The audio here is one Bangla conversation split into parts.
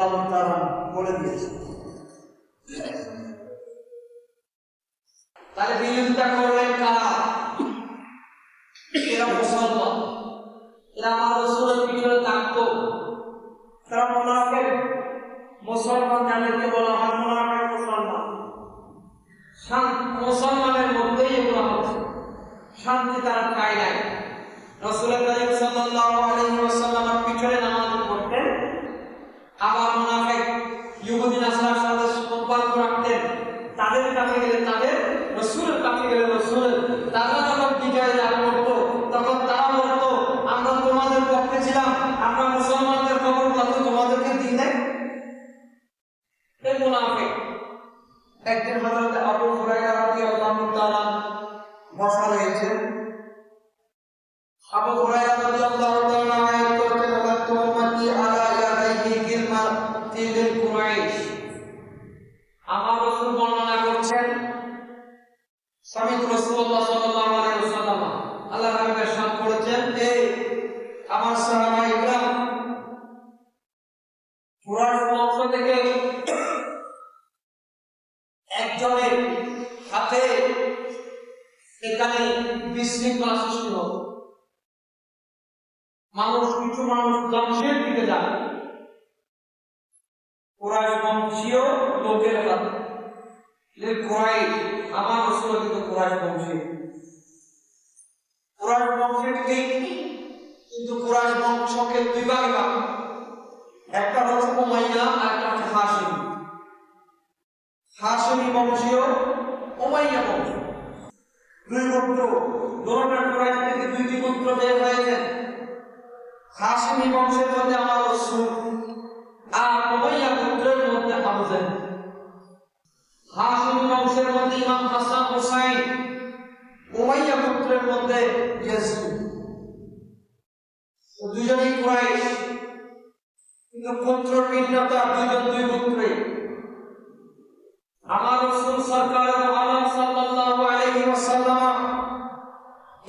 রাদিয়াল্লাহু তাআলা বলে দিয়েছেন। তাহলে বিরোধিতা করলেন কারা? এরা মুসলমান, এরা আমার রাসূলের পিছনে থাকতো, তারা মুনাফিক। মুসলমান যাদেরকে বলা হয় মুনাফিক মুসলমান, মুসলমানের মধ্যেই এগুলো হচ্ছে, শান্তি তারা চায় নাই। রাসূল কারীম সাল্লাল্লাহু আলাইহি ওয়াসাল্লামের পিছনে নামাজ পড়তেন, আবার মুনাফিক ইহুদি নাসারার সাথে সম্পর্ক রাখতেন। তাদের কাছে গেলে তাদের, রাসূলের কাছে গেলে রাসূলের, তারা যখন বিজয় লাভ করতো তখন তারা বলতো আমরা তোমাদের পক্ষে ছিলাম, আমরা মুসলমানদের খবর কথা তোমাদেরকে দিই নাই। এই মুনাফিক। একদিন হযরত আবু হুরায়রা রাদিয়াল্লাহু তাআলা বসা রয়েছে, আবু হুরায়রা রাদিয়াল্লাহু তাআলা আয়াত করতে বলতো উম্মতি আলা ইয়াদাইহি গিলমা তিল কুরাইশ। আমার রাসূল বর্ণনা করছেন, সামিত রাসূলুল্লাহ সাল্লাল্লাহু আলাইহি ওয়াসাল্লাম আল্লাহর হাবিবের শান করেছেন, এই আমার সাহাবায়ে ইকরাম কুরাইশ বংশ থেকে একজনের হাতে এখানে বিশৃঙ্খলা সৃষ্টি হবে, কিছু মানুষ ধ্বংসের দিকে যাবে কুরাইশ বংশীয় লোকের হাতে। কুরাইশ, আমার রাসূল কিন্তু কুরাইশ বংশীয়, কুরাইশ বংশের ঠিক, কিন্তু কুরাইশ বংশকে দুই ভাগে ভাগ, একটা হচ্ছে উমাইয়া আর একটা হচ্ছে হাশিম। হাশিমি বংশীয়, উমাইয়া বংশ, দুই গোত্র। দোনোটা কুরাইশ থেকে দুইটি গোত্র বের হয়েছেন। হাশিমি বংশের মধ্যে আমার রাসূল, আর উমাইয়া গোত্রের মধ্যে হামজা। হাশিমি বংশের মধ্যে ইমাম হাসান হুসাইন, উমাইয়া গোত্রের মধ্যে ইয়াসিন। দুজনেই কুরাইশ, কিন্তু গোত্রের ভিন্নতা, দুজন দুই গোত্রে। আমার রাসূল সরকার আলম সাল্লাল্লাহু আলাইহি ওয়াসাল্লাম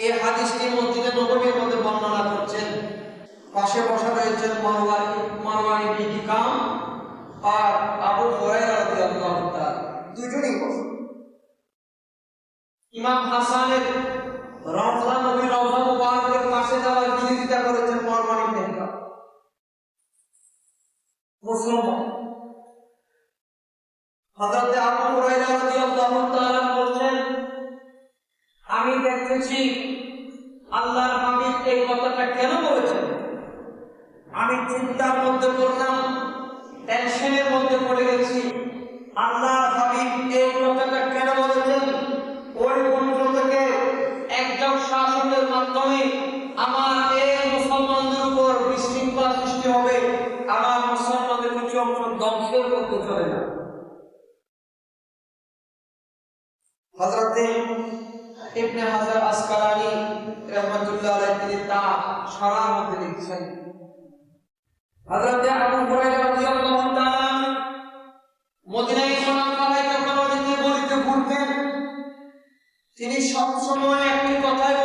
এই হাদিসটি মসজিদে নববীর মধ্যে বর্ণনা করছেন। পাশে বসা রয়েছেন মারওয়ান ইবনে হিকাম আর আবু হুরায়রা রাদিয়াল্লাহু তাআলা, দুজনেই বসা। ইমাম হাসানের রওজা, নবীর রওজা মুবারকের পাশে যাওয়ার বিরোধিতা করেছেন মারওয়ান ইবনে হিকাম, মুসলমান। হযরত আবু হুরায়রা রাদিয়াল্লাহু তাআলা বলেন, আমি দেখতেছি আল্লাহর হাবিব এই কথাটা কেন বলেছেন। আমি চিন্তার মধ্যে পড়লাম, টেনশনের মধ্যে পড়ে গেছি। আল্লাহর হাবিব এই কথাটা কেন বলেছেন? ওই বংশ থেকে একজন শাসকের মাধ্যমে আমার এই মুসলমানদের উপর বিশৃঙ্খলা সৃষ্টি হবে, আমার মুসলমানদের কিছু অংশ ধ্বংসের মধ্যে চলে যাবে। হযরত ইবনে হাজার আসকালানী রাহমাতুল্লাহ আলাইহি তিনি তা শরহের মধ্যে লিখছেন, হযরত আবু হুরায়রা রাদিয়াল্লাহু তাআলা মদিনায় মুনাফিকরা যখন ওদিকে বলিতে ঘুরতেন, তিনি সব সময় একটি কথাই